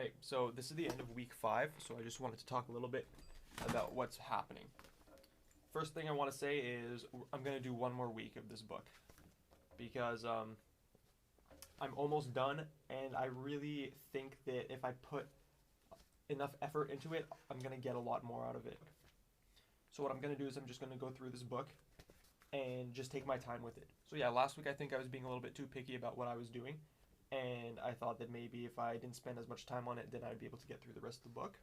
Okay, so this is the end of week 5, so I just wanted to talk a little bit about what's happening. First thing I want to say is I'm going to do one more week of this book because I'm almost done, and I really think that if I put enough effort into it, I'm going to get a lot more out of it. So what I'm going to do is I'm just going to go through this book and just take my time with it. So yeah, last week I think I was being a little bit too picky about what I was doing, and I thought that maybe if I didn't spend as much time on it, then I'd be able to get through the rest of the book.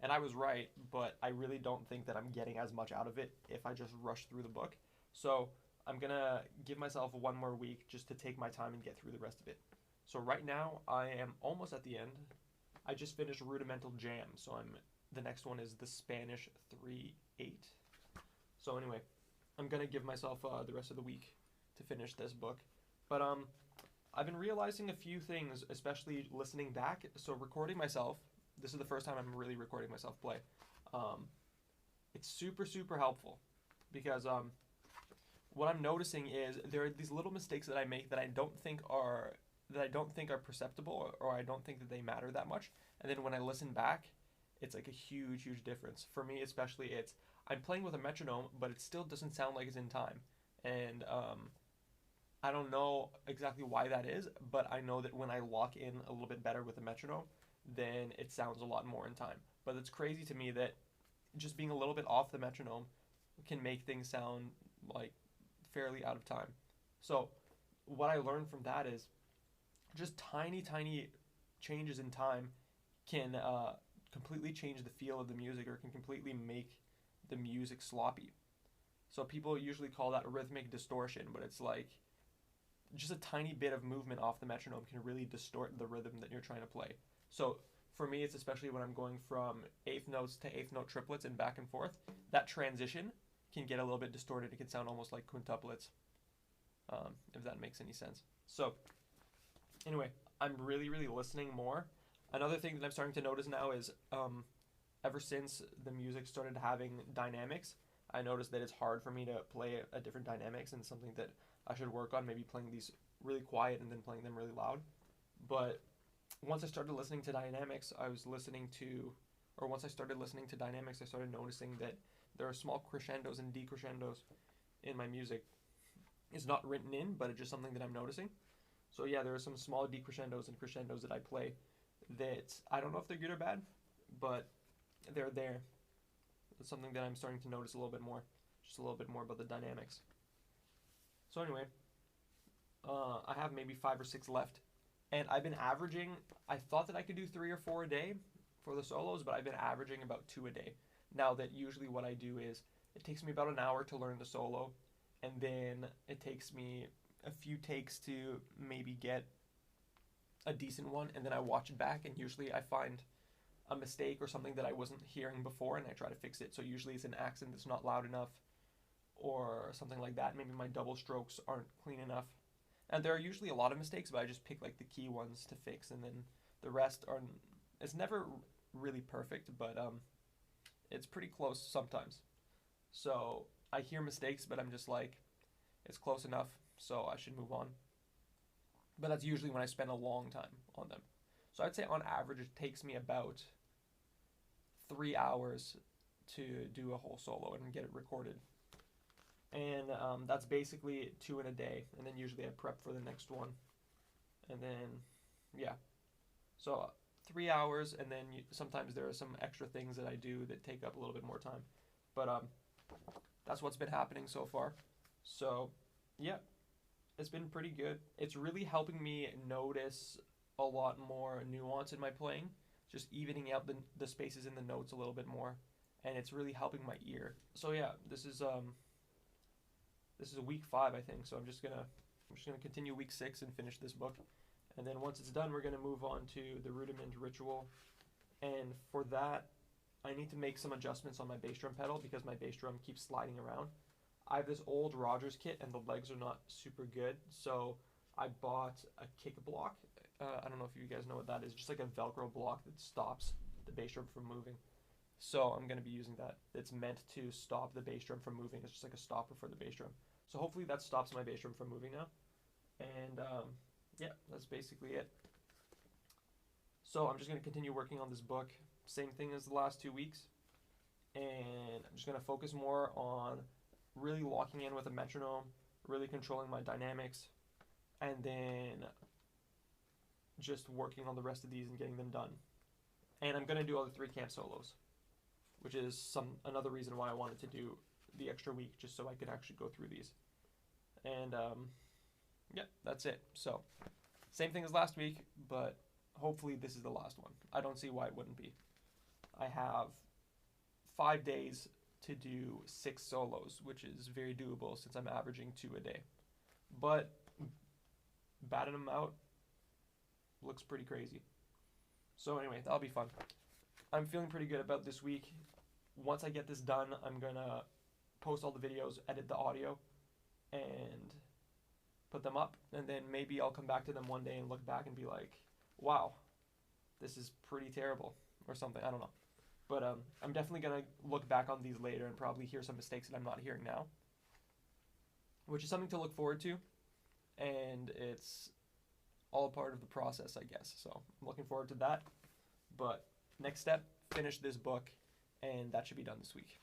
And I was right, but I really don't think that I'm getting as much out of it if I just rush through the book. So I'm gonna give myself one more week just to take my time and get through the rest of it. So right now I am almost at the end. I just finished Rudimental Jam, so the next one is the Spanish 3/8. So anyway, I'm gonna give myself the rest of the week to finish this book. But I've been realizing a few things, especially listening back. So recording myself. This is the first time I'm really recording myself play. It's super super helpful because what I'm noticing is there are these little mistakes that I make that I don't think are perceptible, or I don't think that they matter that much. And then when I listen back, it's like a huge huge difference for me. Especially it's I'm playing with a metronome, but it still doesn't sound like it's in time. And I don't know exactly why that is, but I know that when I lock in a little bit better with a metronome, then it sounds a lot more in time. But it's crazy to me that just being a little bit off the metronome can make things sound like fairly out of time. So what I learned from that is just tiny tiny changes in time can completely change the feel of the music, or can completely make the music sloppy. So people usually call that rhythmic distortion, but it's like just a tiny bit of movement off the metronome can really distort the rhythm that you're trying to play. So for me, it's especially when I'm going from eighth notes to eighth note triplets and back and forth, that transition can get a little bit distorted. It can sound almost like quintuplets, if that makes any sense. So anyway, I'm really, really listening more. Another thing that I'm starting to notice now is ever since the music started having dynamics, I noticed that it's hard for me to play a different dynamics, and something that I should work on, maybe playing these really quiet and then playing them really loud. But once I started listening to dynamics, once I started listening to dynamics, I started noticing that there are small crescendos and decrescendos in my music. It's not written in, but it's just something that I'm noticing. So yeah, there are some small decrescendos and crescendos that I play that I don't know if they're good or bad, but they're there. It's something that I'm starting to notice a little bit more, just a little bit more about the dynamics. So anyway, I have maybe 5 or 6 left, and I've been averaging. I thought that I could do 3 or 4 a day for the solos, but I've been averaging about 2 a day. Now that usually what I do is it takes me about an hour to learn the solo, and then it takes me a few takes to maybe get a decent one, and then I watch it back, and usually I find a mistake or something that I wasn't hearing before, and I try to fix it. So usually it's an accent that's not loud enough, or something like that. Maybe my double strokes aren't clean enough. And there are usually a lot of mistakes, but I just pick like the key ones to fix, and then the rest are. It's never really perfect, but it's pretty close sometimes. So I hear mistakes, but I'm just like, it's close enough, so I should move on. But that's usually when I spend a long time on them. So I'd say on average it takes me about 3 hours to do a whole solo and get it recorded. And that's basically 2 in a day. And then usually I prep for the next one. And then, yeah. So 3 hours, and then sometimes there are some extra things that I do that take up a little bit more time. But that's what's been happening so far. So, yeah, it's been pretty good. It's really helping me notice a lot more nuance in my playing, just evening out the spaces in the notes a little bit more, and it's really helping my ear. So yeah, this is week 5, I think. So I'm just gonna continue week 6 and finish this book, and then once it's done, we're gonna move on to the Rudiment Ritual, and for that, I need to make some adjustments on my bass drum pedal because my bass drum keeps sliding around. I have this old Rogers kit, and the legs are not super good, so I bought a kick block. I don't know if you guys know what that is. Just like a Velcro block that stops the bass drum from moving. So I'm going to be using that. It's meant to stop the bass drum from moving. It's just like a stopper for the bass drum. So hopefully that stops my bass drum from moving now. And yeah, that's basically it. So I'm just going to continue working on this book. Same thing as the last 2 weeks. And I'm just going to focus more on really locking in with a metronome, really controlling my dynamics, and then just working on the rest of these and getting them done. And I'm going to do all the 3 camp solos, which is another reason why I wanted to do the extra week, just so I could actually go through these. And yeah, that's it. So same thing as last week, but hopefully this is the last one. I don't see why it wouldn't be. I have 5 days to do 6 solos, which is very doable since I'm averaging 2 a day. But batting them out looks pretty crazy. So anyway, that'll be fun. I'm feeling pretty good about this week. Once I get this done, I'm gonna post all the videos, edit the audio, and put them up. And then maybe I'll come back to them one day and look back and be like, wow, this is pretty terrible or something. I don't know. But I'm definitely going to look back on these later and probably hear some mistakes that I'm not hearing now, which is something to look forward to. And it's all part of the process, I guess. So I'm looking forward to that. But next step, finish this book, and that should be done this week.